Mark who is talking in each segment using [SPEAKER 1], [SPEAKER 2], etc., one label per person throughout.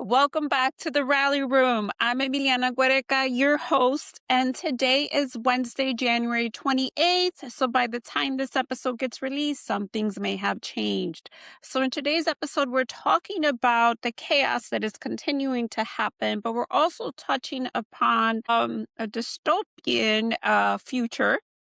[SPEAKER 1] Welcome back to the Rally Room. I'm Emiliana Guereca, your host, and today is Wednesday, January 28th. So by the time this episode gets released, some things may have changed. So in today's episode, we're talking about the chaos that is continuing to happen, but we're also touching upon a dystopian future,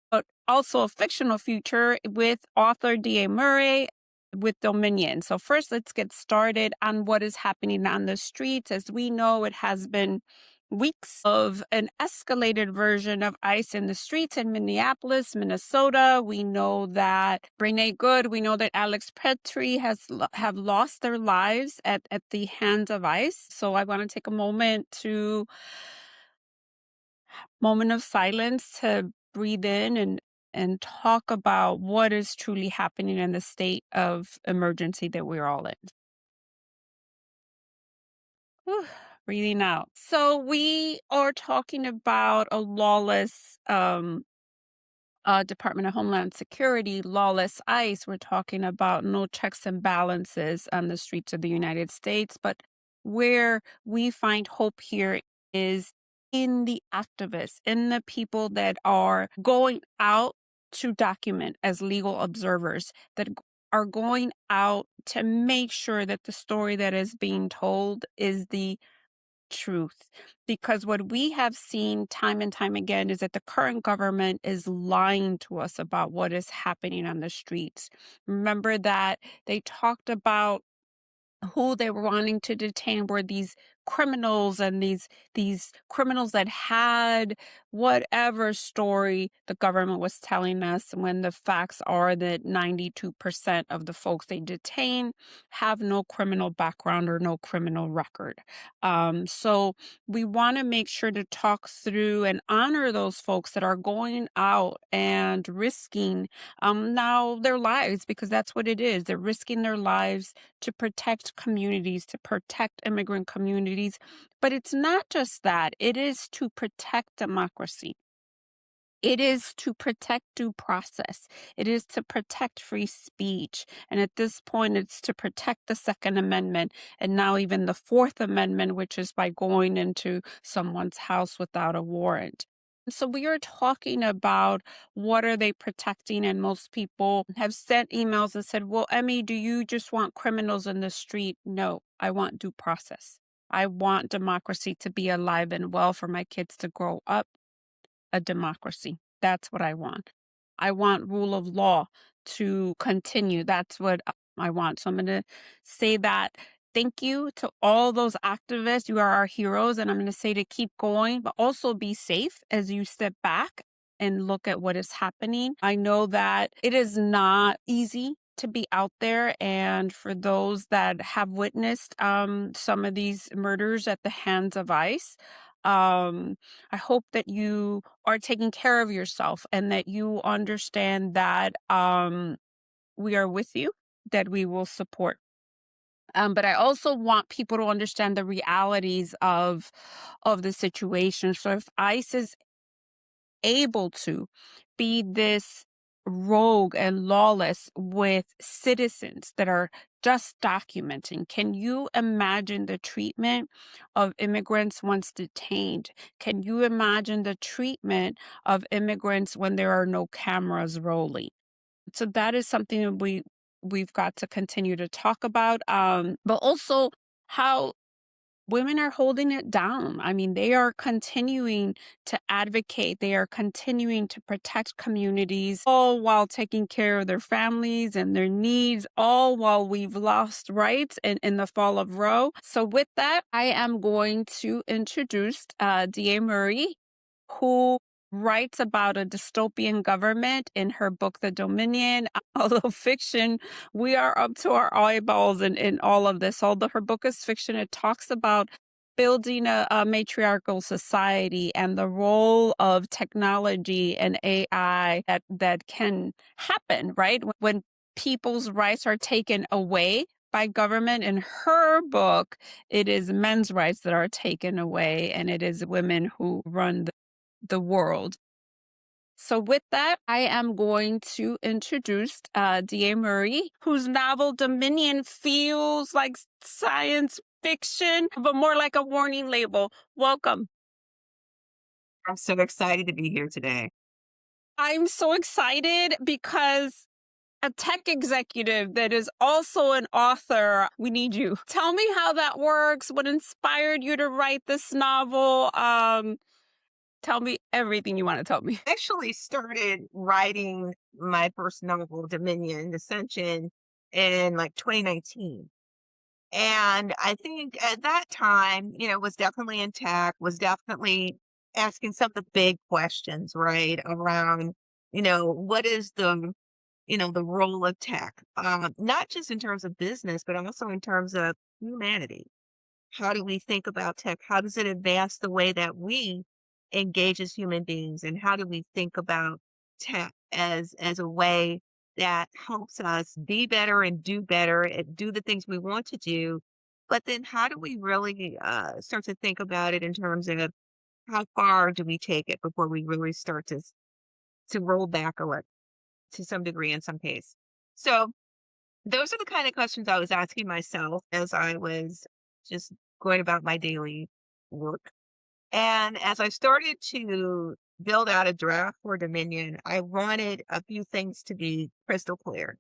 [SPEAKER 1] but also a fictional future with author D.A. Murray with Dominion. So first, let's get started on what is happening on the streets. As we know, it has been weeks of an escalated version of ICE in the streets in Minneapolis, Minnesota. We know that Brene Good, we know that Alex Petrie have lost their lives at the hands of ICE. So I want to take a moment of silence to breathe in and talk about what is truly happening in the state of emergency that we're all in. Whew, breathing out. So we are talking about a lawless Department of Homeland Security, lawless ICE. We're talking about no checks and balances on the streets of the United States. But where we find hope here is in the activists, in the people that are going out to document as legal observers, that are going out to make sure that the story that is being told is the truth. Because what we have seen time and time again is that the current government is lying to us about what is happening on the streets. Remember that they talked about who they were wanting to detain were these criminals, and these criminals that had whatever story the government was telling us, when the facts are that 92% of the folks they detain have no criminal background or no criminal record. So we want to make sure to talk through and honor those folks that are going out and risking now their lives, because that's what it is. They're risking their lives to protect communities, to protect immigrant communities. But it's not just that, it is to protect democracy. It is to protect due process. It is to protect free speech. And at this point, it's to protect the Second Amendment, and now even the Fourth Amendment, which is by going into someone's house without a warrant. So we are talking about what are they protecting, and most people have sent emails and said, well, Emmy, do you just want criminals in the street? No, I want due process. I want democracy to be alive and well for my kids to grow up a democracy. That's what I want. I want rule of law to continue. That's what I want. So I'm going to say that thank you to all those activists. You are our heroes. And I'm going to say to keep going, but also be safe as you step back and look at what is happening. I know that it is not easy to be out there. And for those that have witnessed some of these murders at the hands of ICE, I hope that you are taking care of yourself and that you understand that we are with you, that we will support. But I also want people to understand the realities of the situation. So if ICE is able to be this rogue and lawless with citizens that are just documenting, can you imagine the treatment of immigrants once detained? Can you imagine the treatment of immigrants when there are no cameras rolling? So that is something that we've got to continue to talk about, but also how women are holding it down. I mean, they are continuing to advocate. They are continuing to protect communities, all while taking care of their families and their needs, all while we've lost rights in the fall of Roe. So with that, I am going to introduce D.A. Murray, who writes about a dystopian government in her book, The Dominion. Although fiction, we are up to our eyeballs in all of this. Although her book is fiction, it talks about building a matriarchal society and the role of technology and AI that can happen, right? When people's rights are taken away by government. In her book, it is men's rights that are taken away, and it is women who run the world. So with that, I am going to introduce D.A. Murray, whose novel Dominion feels like science fiction, but more like a warning label. Welcome.
[SPEAKER 2] I'm so excited to be here today.
[SPEAKER 1] I'm so excited because a tech executive that is also an author, we need you. Tell me how that works. What inspired you to write this novel? Tell me everything you want to tell me.
[SPEAKER 2] I actually started writing my first novel, Dominion, Ascension, in like 2019. And I think at that time, was definitely in tech, was definitely asking some of the big questions, right? Around, what is the role of tech? Not just in terms of business, but also in terms of humanity. How do we think about tech? How does it advance the way that we engage as human beings? And how do we think about tech as a way that helps us be better and do better and do the things we want to do? But then how do we really start to think about it in terms of how far do we take it before we really start to roll back a lot to some degree in some case? So those are the kind of questions I was asking myself as I was just going about my daily work. And as I started to build out a draft for Dominion, I wanted a few things to be crystal clear.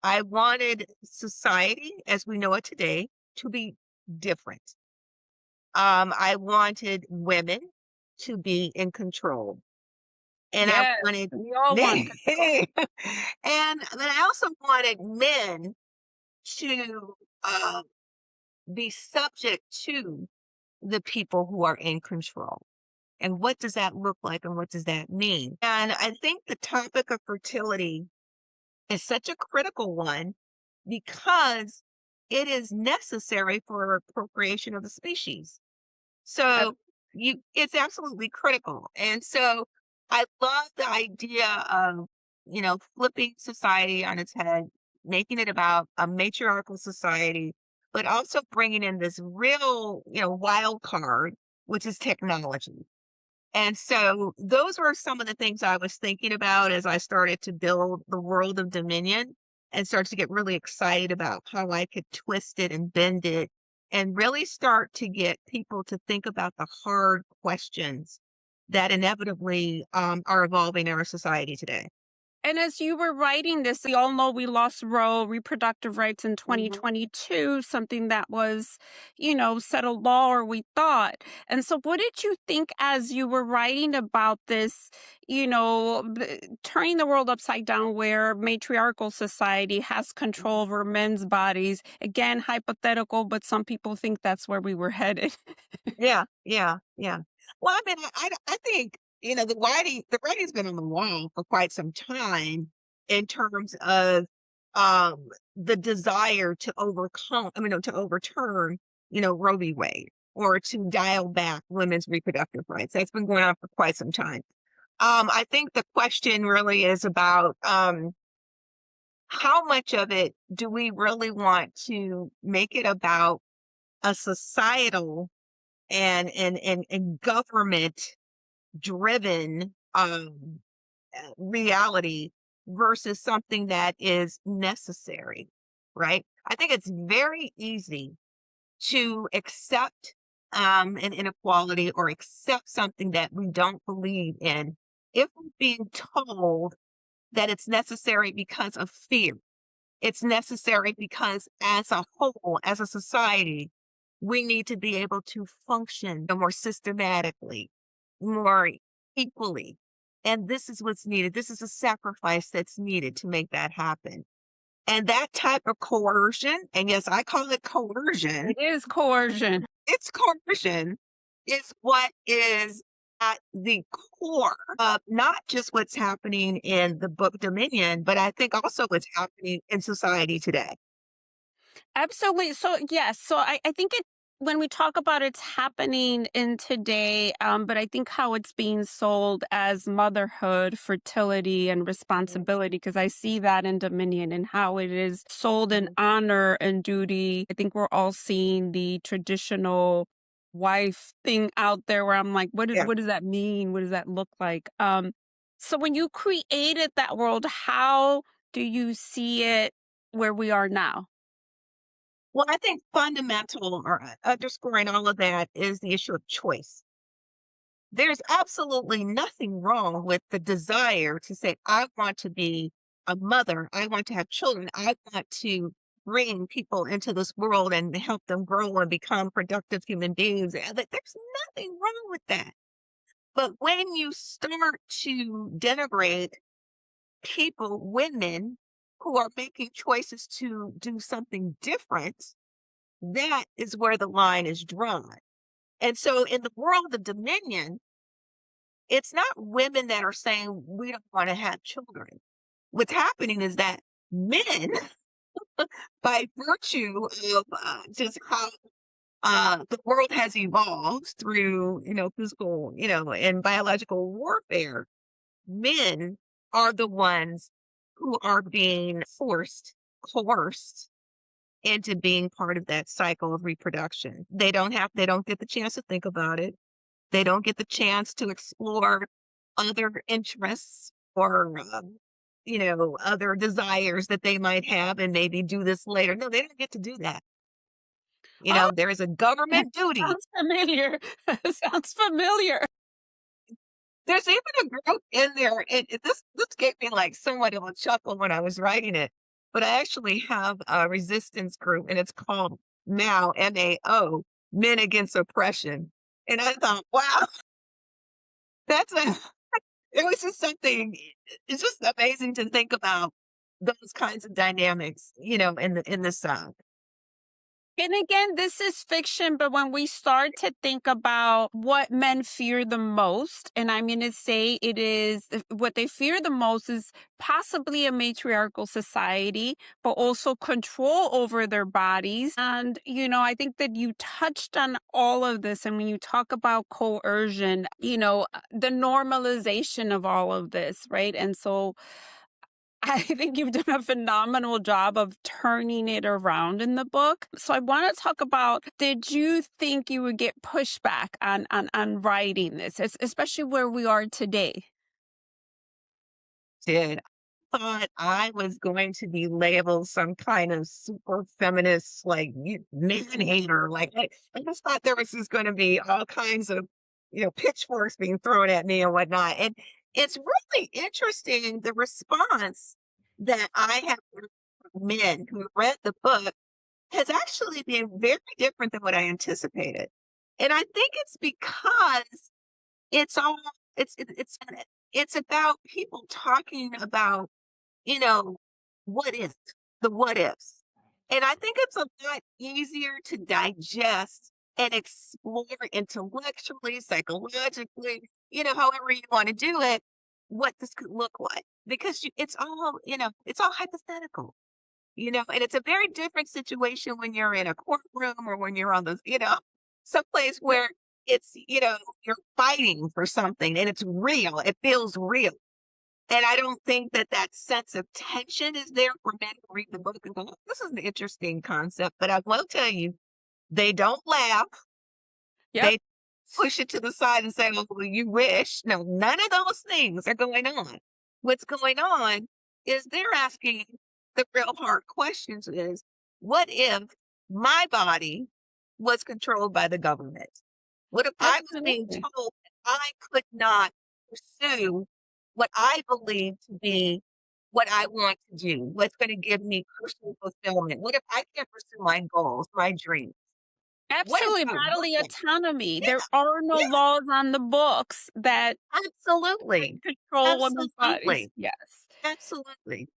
[SPEAKER 2] I wanted society as we know it today to be different. I wanted women to be in control. And I
[SPEAKER 1] Yes,
[SPEAKER 2] wanted
[SPEAKER 1] we all want
[SPEAKER 2] men,
[SPEAKER 1] control.
[SPEAKER 2] and then I also wanted men to uh, be subject to the people who are in control. And what does that look like and what does that mean? And I think the topic of fertility is such a critical one because it is necessary for procreation of the species.
[SPEAKER 1] Uh,
[SPEAKER 2] So it's absolutely critical. And so I love the idea of, flipping society on its head, making it about a matriarchal society, but also bringing in this real, wild card, which is technology. And so those were some of the things I was thinking about as I started to build the world of Dominion and start to get really excited about how I could twist it and bend it and really start to get people to think about the hard questions that inevitably are evolving in our society today.
[SPEAKER 1] And as you were writing this, we all know we lost Roe, reproductive rights in
[SPEAKER 2] Mhm.
[SPEAKER 1] 2022, something that was, settled law or we thought. And so, what did you think as you were writing about this, turning the world upside down where matriarchal society has control over men's bodies? Again, hypothetical, but some people think that's where we were headed.
[SPEAKER 2] Yeah, yeah, yeah. Well, I mean, I think, the writing's been on the wall for quite some time in terms of the desire to to overturn, Roe v. Wade or to dial back women's reproductive rights. That's been going on for quite some time. I think the question really is about how much of it do we really want to make it about a societal and government driven reality versus something that is necessary, right? I think it's very easy to accept an inequality or accept something that we don't believe in if we're being told that it's necessary because of fear. It's necessary because as a whole, as a society, we need to be able to function more systematically, more equally. And this is what's needed. This is a sacrifice that's needed to make that happen. And that type of coercion, and yes, I call it coercion,
[SPEAKER 1] It is coercion.
[SPEAKER 2] it's coercion is what is at the core of not just what's happening in the book Dominion, but I think also what's happening in society today.
[SPEAKER 1] Absolutely. So yes, so I think it when we talk about it's happening in today, but I think how it's being sold as motherhood, fertility, and
[SPEAKER 2] Mhm,
[SPEAKER 1] responsibility, because I see that in Dominion and how it is sold in
[SPEAKER 2] mhm.
[SPEAKER 1] honor and duty. I think we're all seeing the traditional wife thing out there where I'm like,
[SPEAKER 2] Yeah.
[SPEAKER 1] what does that mean? What does that look like? So when you created that world, how do you see it where we are now?
[SPEAKER 2] Well, I think fundamental or underscoring all of that is the issue of choice. There's absolutely nothing wrong with the desire to say, I want to be a mother. I want to have children. I want to bring people into this world and help them grow and become productive human beings. There's nothing wrong with that. But when you start to denigrate people, women who are making choices to do something different, that is where the line is drawn. And so in the world of dominion, it's not women that are saying we don't want to have children. What's happening is that men, by virtue of just how the world has evolved through, physical, and biological warfare, men are the ones who are being forced, coerced into being part of that cycle of reproduction. They don't get the chance to think about it. They don't get the chance to explore other interests or, other desires that they might have and maybe do this later. No, they don't get to do that.
[SPEAKER 1] Oh,
[SPEAKER 2] There is a government duty.
[SPEAKER 1] sounds familiar. Sounds familiar.
[SPEAKER 2] There's even a group in there, and this gave me like somewhat of a chuckle when I was writing it. But I actually have a resistance group, and it's called MAO, MAO, Men Against Oppression. And I thought, wow, that's a it was just something it's just amazing to think about those kinds of dynamics, in the South.
[SPEAKER 1] And again, this is fiction, but when we start to think about what men fear the most, and I'm going to say it is what they fear the most is possibly a matriarchal society, but also control over their bodies. And, I think that you touched on all of this. And when you talk about coercion, the normalization of all of this, right? And so, I think you've done a phenomenal job of turning it around in the book. So I want to talk about, did you think you would get pushback on writing this, especially where we are today?
[SPEAKER 2] Did thought I was going to be labeled some kind of super feminist, like man hater. Like I just thought there was just going to be all kinds of, pitchforks being thrown at me and whatnot. And it's really interesting the response that I have heard from men who read the book has actually been very different than what I anticipated. And I think it's because it's all it's about people talking about you know, what if, the what ifs. And I think it's a lot easier to digest and explore intellectually, psychologically, however you want to do it, what this could look like. Because it's all hypothetical, and it's a very different situation when you're in a courtroom or when you're on those, someplace where it's, you're fighting for something and it's real. It feels real and I don't think that that sense of tension is there for men who read the book and go, this is an interesting concept. But I will tell you, they don't laugh.
[SPEAKER 1] Yep.
[SPEAKER 2] They push it to the side and say, well, you wish. No, none of those things are going on. What's going on is they're asking the real hard questions is, what if my body was controlled by the government? What if I was being
[SPEAKER 1] Absolutely.
[SPEAKER 2] told that I could not pursue what I believe to be what I want to do? What's going to give me personal fulfillment? What if I can't pursue my goals, my dreams? What does
[SPEAKER 1] Absolutely.
[SPEAKER 2] that look
[SPEAKER 1] Bodily
[SPEAKER 2] like?
[SPEAKER 1] autonomy.
[SPEAKER 2] Yeah,
[SPEAKER 1] There are no
[SPEAKER 2] yeah,
[SPEAKER 1] laws on the books that
[SPEAKER 2] absolutely.
[SPEAKER 1] control women's bodies.
[SPEAKER 2] Absolutely.
[SPEAKER 1] Yes.
[SPEAKER 2] Absolutely.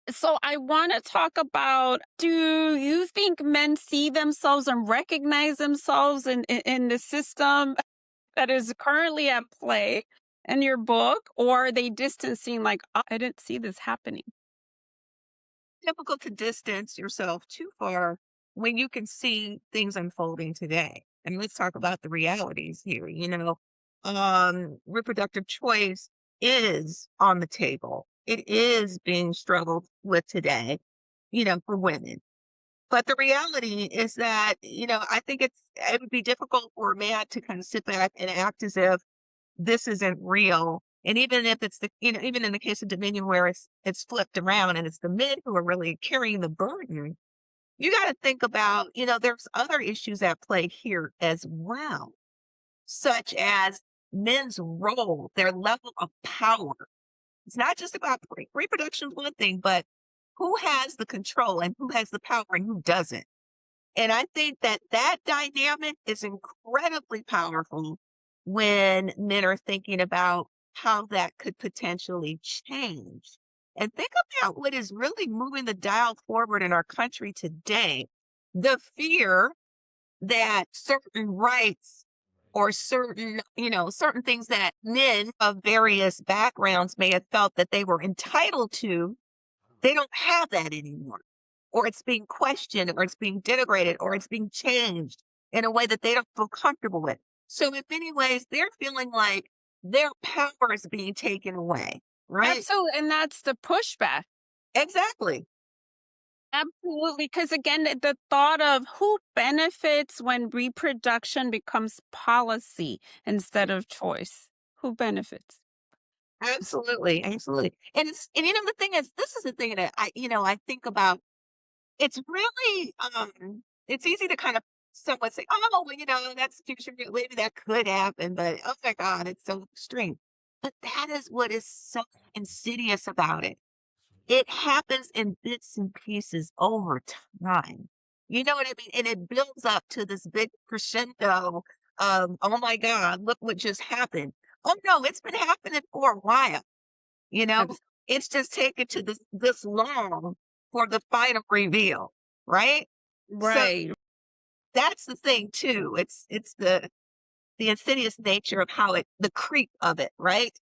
[SPEAKER 1] So I want to talk about, do you think men see themselves and recognize themselves in the system that is currently at play in your book, or are they distancing like, I didn't see this happening?
[SPEAKER 2] Difficult to distance yourself too far when you can see things unfolding today. And let's talk about the realities here. Reproductive choice is on the table. It is being struggled with today, for women. But the reality is that, I think it would be difficult for a man to kind of sit back and act as if this isn't real. And even if it's even in the case of Dominion where it's flipped around and it's the men who are really carrying the burden, you got to think about, there's other issues at play here as well, such as men's role, their level of power. It's not just about reproduction, is one thing, but who has the control and who has the power and who doesn't. And I think that that dynamic is incredibly powerful when men are thinking about how that could potentially change. And think about what is really moving the dial forward in our country today. The fear that certain rights or certain things that men of various backgrounds may have felt that they were entitled to, they don't have that anymore. Or it's being questioned, or it's being denigrated, or it's being changed in a way that they don't feel comfortable with. So in many ways, they're feeling like their power is being taken away, right?
[SPEAKER 1] Absolutely. And that's the pushback.
[SPEAKER 2] Exactly.
[SPEAKER 1] Absolutely. Because again, the thought of who benefits when reproduction becomes policy instead of choice. Who benefits?
[SPEAKER 2] Absolutely. Absolutely. And the thing is, this is the thing that I think about. It's really, it's easy to kind of somewhat say, "Oh, well, that's future, maybe that could happen," but, oh my god, it's so extreme. But that is what is so insidious about it. It happens in bits and pieces over time. You know what I mean? And it builds up to this big crescendo of, "Oh my god, look what just happened." Oh, no, it's been happening for a while, you know?
[SPEAKER 1] Abs-
[SPEAKER 2] It's just taken to this long for the final reveal, right? So
[SPEAKER 1] Right.
[SPEAKER 2] that's the thing too. It's the insidious nature of how the creep of it, right?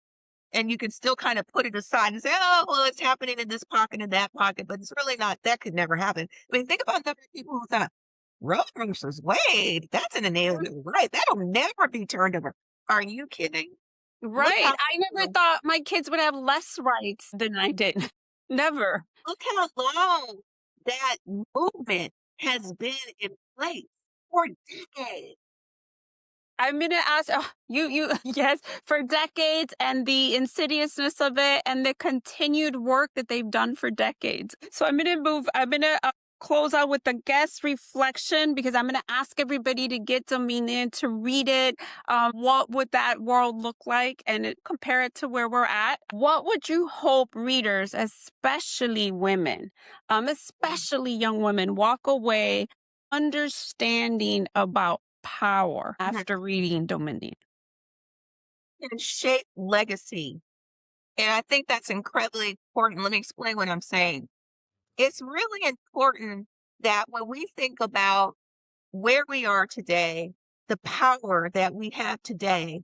[SPEAKER 2] And you can still kind of put it aside and say, "Oh, well, it's happening in this pocket and that pocket," but it's really not. That could never happen. I mean, think about the number of people who thought Roe versus Wade, that's an inalienable right. That'll never be turned over. Are you kidding? Look
[SPEAKER 1] Right.
[SPEAKER 2] how
[SPEAKER 1] I never thought my kids would have less rights than I did. Never.
[SPEAKER 2] look how long that movement has been in place for decades.
[SPEAKER 1] I'm gonna ask you yes, for decades and the insidiousness of it and the continued work that they've done for decades. So I'm gonna close out with the guest reflection because I'm gonna ask everybody to get Dominion to read it. What would that world look like and compare it to where we're at? What would you hope readers, especially women, especially young women, walk away understanding about power
[SPEAKER 2] Mhm.
[SPEAKER 1] after reading Dominion?
[SPEAKER 2] And shape legacy. And I think that's incredibly important. Let me explain what I'm saying. It's really important that when we think about where we are today, the power that we have today,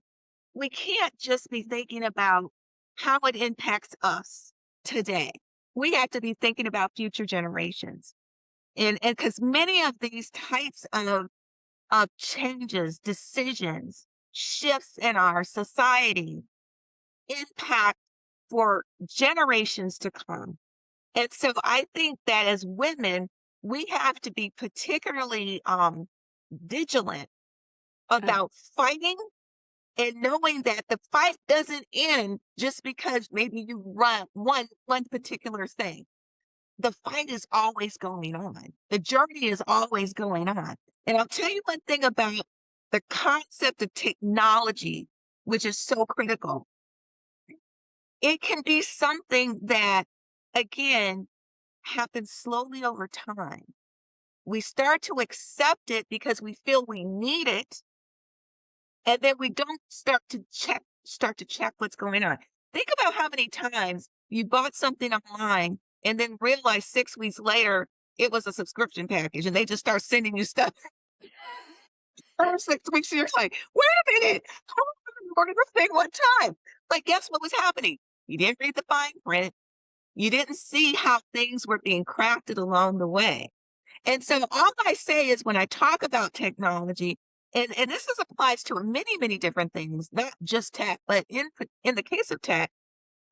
[SPEAKER 2] we can't just be thinking about how it impacts us today. We have to be thinking about future generations. And because many of these types of changes, decisions, shifts in our society impact for generations to come. And so I think that as women, we have to be particularly vigilant
[SPEAKER 1] Uh,
[SPEAKER 2] about fighting and knowing that the fight doesn't end just because maybe you run one particular thing. The fight is always going on. The journey is always going on. And I'll tell you one thing about the concept of technology, which is so critical. It can be something that, again, happens slowly over time. We start to accept it because we feel we need it, and then we don't start to check what's going on. Think about how many times you bought something online and then realized 6 weeks later it was a subscription package and they just start sending you stuff for 6 weeks. You're like, wait a minute, how am I ordered this thing one time? But guess what was happening? You didn't read the fine print. You didn't see how things were being crafted along the way. And so all I say is when I talk about technology, and this is applies to many, many different things, not just tech, but in the case of tech,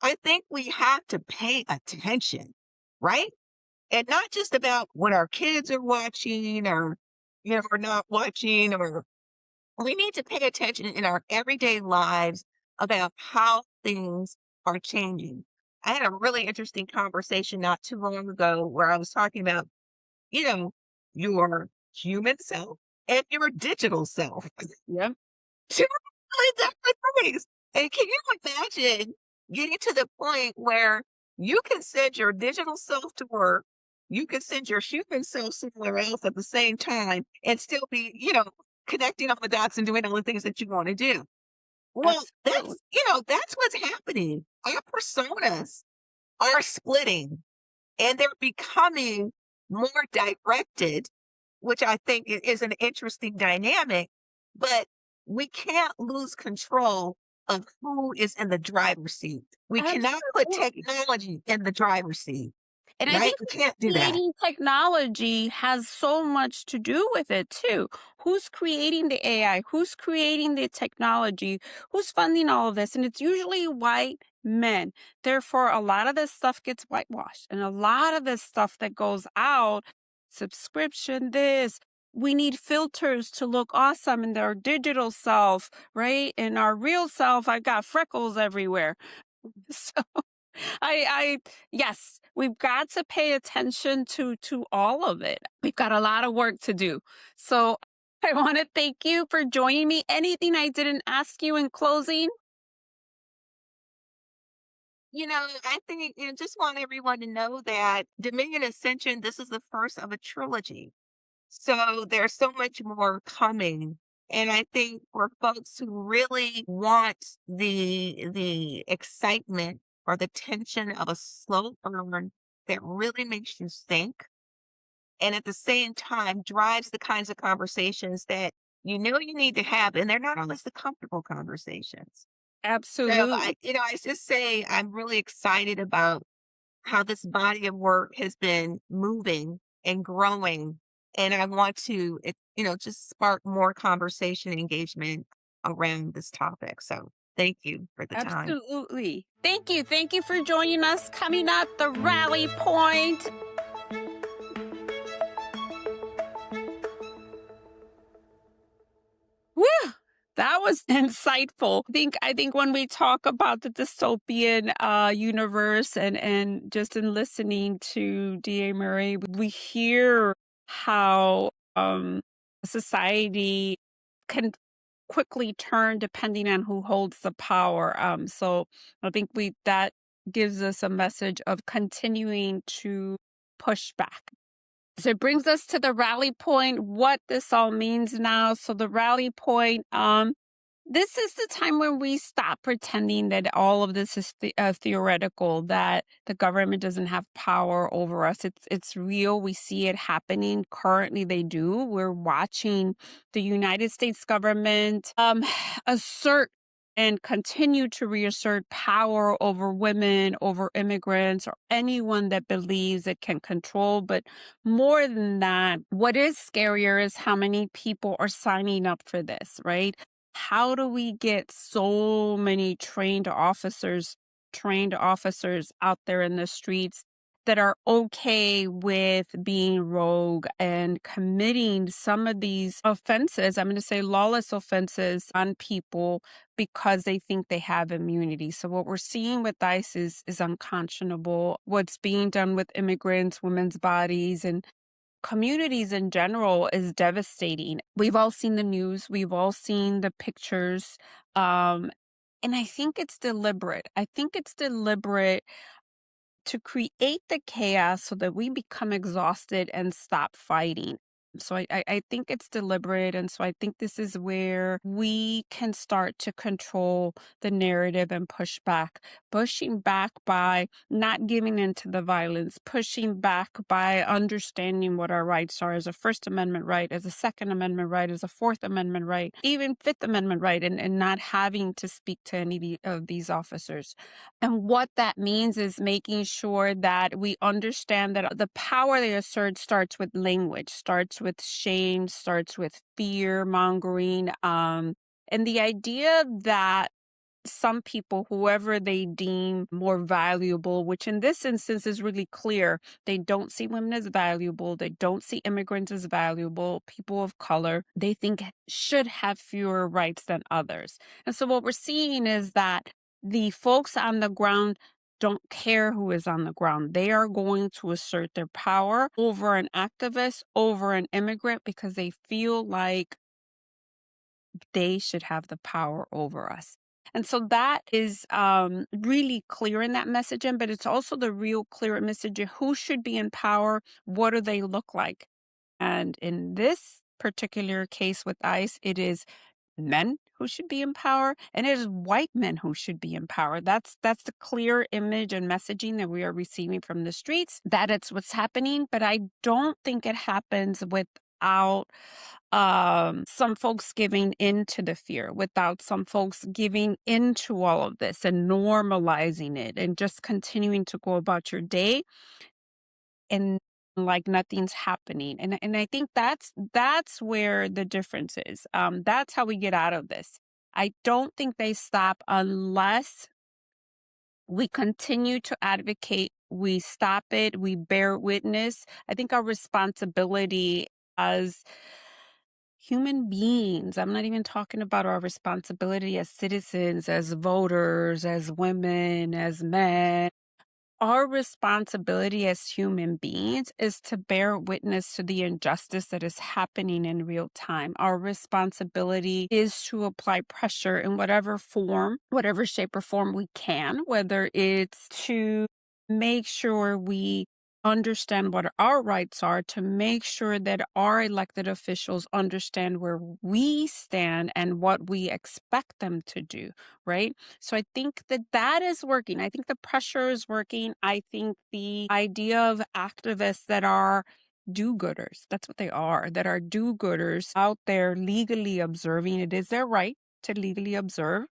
[SPEAKER 2] I think we have to pay attention, right? And not just about what our kids are watching or or not watching, or we need to pay attention in our everyday lives about how things are changing. I had a really interesting conversation not too long ago where I was talking about, your human self and your digital self.
[SPEAKER 1] Yep.
[SPEAKER 2] Two really different things. And can you imagine getting to the point where you can send your digital self to work, you can send your human self somewhere else at the same time and still be, connecting all the dots and doing all the things that you want to do. Well,
[SPEAKER 1] Absolutely.
[SPEAKER 2] that's what's happening. Our personas are splitting and they're becoming more directed, which I think is an interesting dynamic, but we can't lose control of who is in the driver's seat. We cannot put
[SPEAKER 1] Absolutely.
[SPEAKER 2] technology in the driver's seat,
[SPEAKER 1] And I
[SPEAKER 2] right?
[SPEAKER 1] think
[SPEAKER 2] We can't do that.
[SPEAKER 1] creating technology has so much to do with it too. Who's creating the AI? Who's creating the technology? Who's funding all of this? And it's usually white men. Therefore, a lot of this stuff gets whitewashed. And a lot of this stuff that goes out, subscription, this, we need filters to look awesome in their digital self, right? In our real self, I got freckles everywhere. So I yes, we've got to pay attention to all of it. We've got a lot of work to do. So I want to thank you for joining me. Anything I didn't ask you in closing?
[SPEAKER 2] I think, just want everyone to know that Dominion Ascension, this is the first of a trilogy. So there's so much more coming. And I think for folks who really want the excitement or the tension of a slow burn that really makes you think and at the same time drives the kinds of conversations that you need to have, and they're not always the comfortable conversations. So
[SPEAKER 1] Absolutely.
[SPEAKER 2] I just say I'm really excited about how this body of work has been moving and growing. And I want to, just spark more conversation and engagement around this topic. So thank you for the time.
[SPEAKER 1] Absolutely. Thank you. Thank you for joining us. Coming up, the rally point. Woo! That was insightful. I think when we talk about the dystopian universe and just in listening to D.A. Murray, we hear how society can quickly turn depending on who holds the power. So I think we that gives us a message of continuing to push back. So it brings us to the rally point, what this all means now. So the rally point, this is the time when we stop pretending that all of this is theoretical, that the government doesn't have power over us. It's real. We see it happening. Currently, they do. We're watching the United States government assert and continue to reassert power over women, over immigrants, or anyone that believes it can control. But more than that, what is scarier is how many people are signing up for this, right? How do we get so many trained officers out there in the streets that are okay with being rogue and committing some of these offenses? I'm going to say lawless offenses on people because they think they have immunity. So what we're seeing with ICE is unconscionable. What's being done with immigrants, women's bodies, and communities in general is devastating. We've all seen the news, we've all seen the pictures. And I think it's deliberate. I think it's deliberate to create the chaos so that we become exhausted and stop fighting. So I think it's deliberate. And so I think this is where we can start to control the narrative and pushing back by not giving into the violence, pushing back by understanding what our rights are as a First Amendment right, as a Second Amendment right, as a Fourth Amendment right, even Fifth Amendment right, and not having to speak to any of these officers. And what that means is making sure that we understand that the power they assert starts with language, starts with shame, starts with fear mongering. And the idea that some people, whoever they deem more valuable, which in this instance is really clear, they don't see women as valuable. They don't see immigrants as valuable, people of color, they think should have fewer rights than others. And so what we're seeing is that the folks on the ground don't care who is on the ground. They are going to assert their power over an activist, over an immigrant, because they feel like they should have the power over us. And so that is really clear in that messaging, but it's also the real clear message of who should be in power, what do they look like. And in this particular case with ICE, it is men who should be in power, and it is white men who should be in power. That's the clear image and messaging that we are receiving from the streets, that it's what's happening. But I don't think it happens without some folks giving into the fear, without some folks giving into all of this and normalizing it and just continuing to go about your day and like nothing's happening. And I think that's where the difference is. That's how we get out of this. I don't think they stop unless we continue to advocate, we stop it, we bear witness. I think our responsibility as human beings, I'm not even talking about our responsibility as citizens, as voters, as women, as men. Our responsibility as human beings is to bear witness to the injustice that is happening in real time. Our responsibility is to apply pressure in whatever form, whatever shape or form we can, whether it's to make sure we understand what our rights are, to make sure that our elected officials understand where we stand and what we expect them to do, right? So I think that that is working. I think the pressure is working. I think the idea of activists that are do-gooders, that's what they are, that are do-gooders out there legally observing. It is their right to legally observe.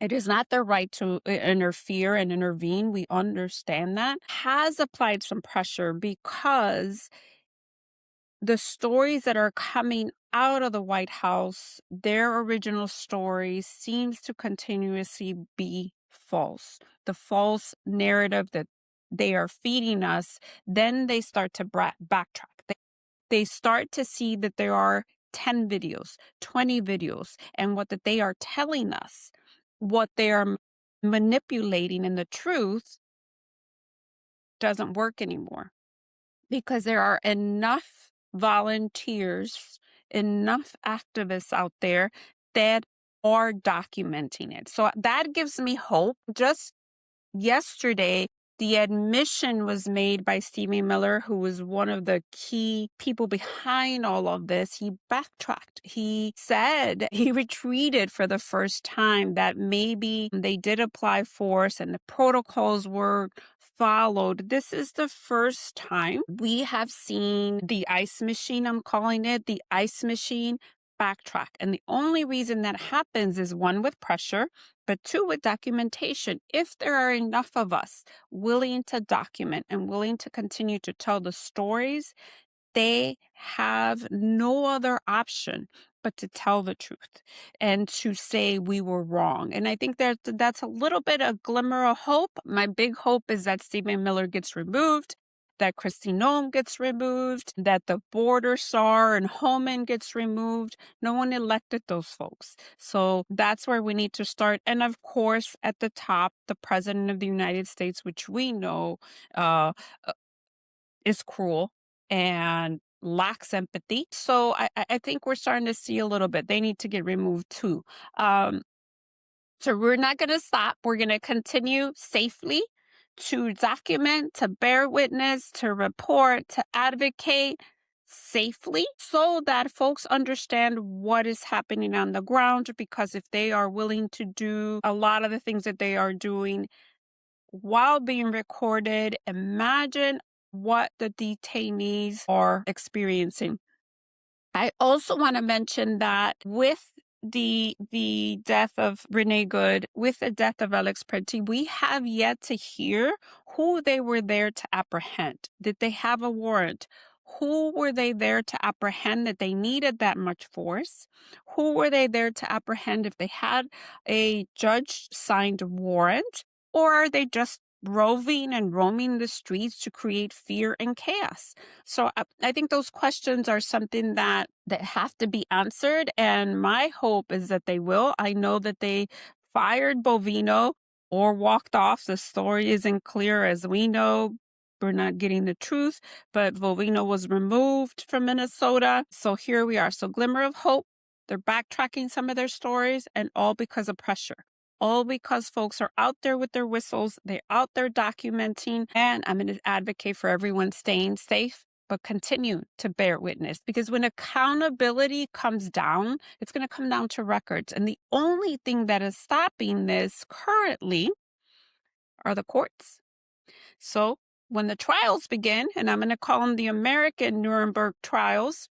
[SPEAKER 1] It is not their right to interfere and intervene. We understand that. Has applied some pressure because the stories that are coming out of the White House, their original stories seems to continuously be false. The false narrative that they are feeding us, then they start to backtrack. They start to see that there are 10 videos, 20 videos, and what that they are telling us, what they are manipulating in the truth doesn't work anymore, because there are enough volunteers, enough activists out there that are documenting it. So that gives me hope. Just yesterday, the admission was made by Stephen Miller, who was one of the key people behind all of this. He backtracked. He said he retreated for the first time, that maybe they did apply force and the protocols were followed. This is the first time we have seen the ICE machine, I'm calling it the ICE machine, backtrack. And the only reason that happens is, one, with pressure, but two, with documentation. If there are enough of us willing to document and willing to continue to tell the stories, they have no other option but to tell the truth and to say we were wrong. And I think that that's a little bit of glimmer of hope. My big hope is that Stephen Miller gets removed, that Christy Nome gets removed, that the border SAR and Homan gets removed. No one elected those folks. So that's where we need to start. And of course, at the top, the President of the United States, which we know uh, is cruel and lacks empathy. So I think we're starting to see a little bit. They need to get removed too. Um, so we're not going to stop. We're going to continue safely to document, to bear witness, to report, to advocate safely, so that folks understand what is happening on the ground. Because if they are willing to do a lot of the things that they are doing while being recorded, imagine what the detainees are experiencing. I also want to mention that with the death of Renee Good, with the death of Alex Prenti, we have yet to hear who they were there to apprehend. Did they have a warrant? Who were they there to apprehend that they needed that much force? Who were they there to apprehend if they had a judge-signed warrant? Or are they just roving and roaming the streets to create fear and chaos? So I think those questions are something that have to be answered, and my hope is that they will. I know that they fired Bovino or walked off. The story isn't clear as we know. We're not getting the truth, but Volvino was removed from Minnesota. So here we are. So glimmer of hope. They're backtracking some of their stories, and all because of pressure. All because folks are out there with their whistles. They're out there documenting. And I'm going to advocate for everyone staying safe, but continue to bear witness. Because when accountability comes down, it's going to come down to records. And the only thing that is stopping this currently are the courts. So when the trials begin, and I'm going to call them the American Nuremberg trials,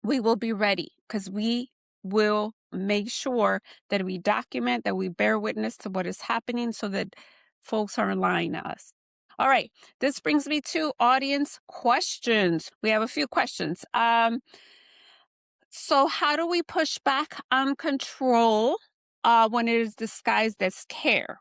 [SPEAKER 1] we will be ready because we will make sure that we document, that we bear witness to what is happening so that folks are lying to us. All right, this brings me to audience questions. We have a few questions. So how do we push back on control when it is disguised as care?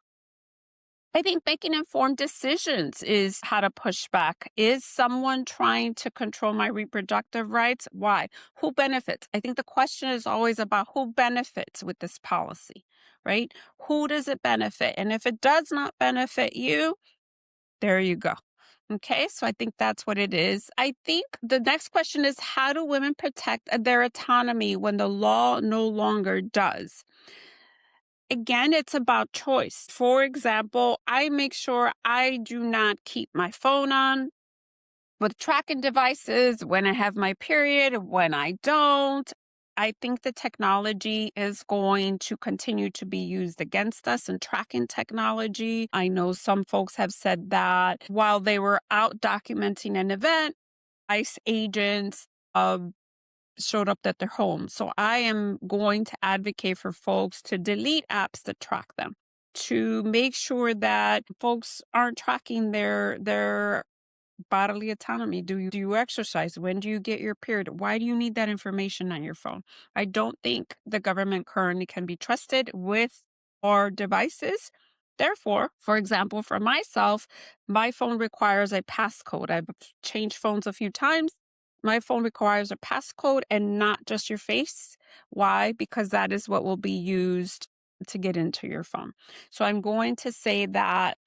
[SPEAKER 1] I think making informed decisions is how to push back. Is someone trying to control my reproductive rights? Why? Who benefits? I think the question is always about who benefits with this policy, right? Who does it benefit? And if it does not benefit you, there you go. Okay, so I think that's what it is. I think the next question is, how do women protect their autonomy when the law no longer does? Again, it's about choice. For example, I make sure I do not keep my phone on with tracking devices when I have my period, when I don't. I think the technology is going to continue to be used against us in tracking technology. I know some folks have said that while they were out documenting an event, ICE agents showed up at their home. So I am going to advocate for folks to delete apps that track them, to make sure that folks aren't tracking their bodily autonomy. Do you exercise? When do you get your period? Why do you need that information on your phone? I don't think the government currently can be trusted with our devices. Therefore, for example, for myself, my phone requires a passcode. I've changed phones a few times. My phone requires a passcode and not just your face. Why? Because that is what will be used to get into your phone. So I'm going to say that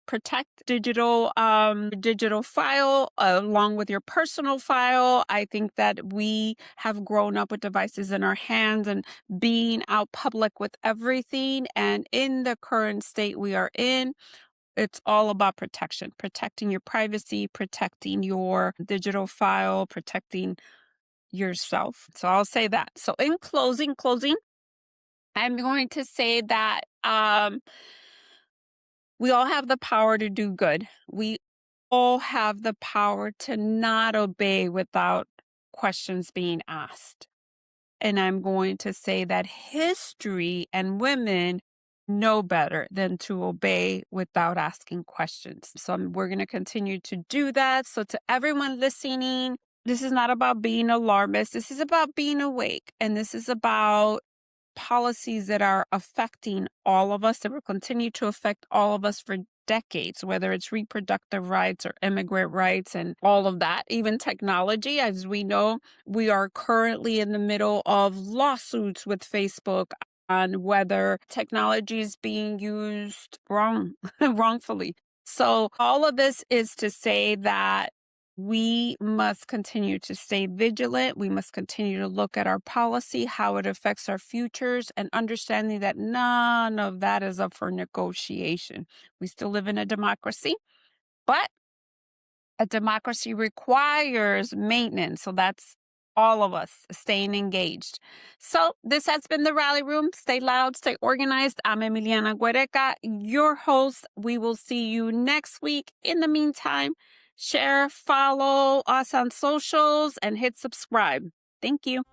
[SPEAKER 1] protect digital file along with your personal file. I think that we have grown up with devices in our hands and being out public with everything. And in the current state we are in, it's all about protection, protecting your privacy, protecting your digital file, protecting yourself. So I'll say that. So in closing, I'm going to say that we all have the power to do good. We all have the power to not obey without questions being asked. And I'm going to say that history and women know better than to obey without asking questions. So we're going to continue to do that. So to everyone listening, this is not about being alarmist. This is about being awake. And this is about policies that are affecting all of us, that will continue to affect all of us for decades, whether it's reproductive rights or immigrant rights and all of that, even technology. As we know, we are currently in the middle of lawsuits with Facebook on whether technology is being used wrongfully. So all of this is to say that we must continue to stay vigilant. We must continue to look at our policy, how it affects our futures, and understanding that none of that is up for negotiation. We still live in a democracy, but a democracy requires maintenance. So that's all of us staying engaged. So this has been the Rally Room. Stay loud, stay organized. I'm Emiliana Guereca, your host. We will see you next week. In the meantime, share, follow us on socials, and hit subscribe. Thank you.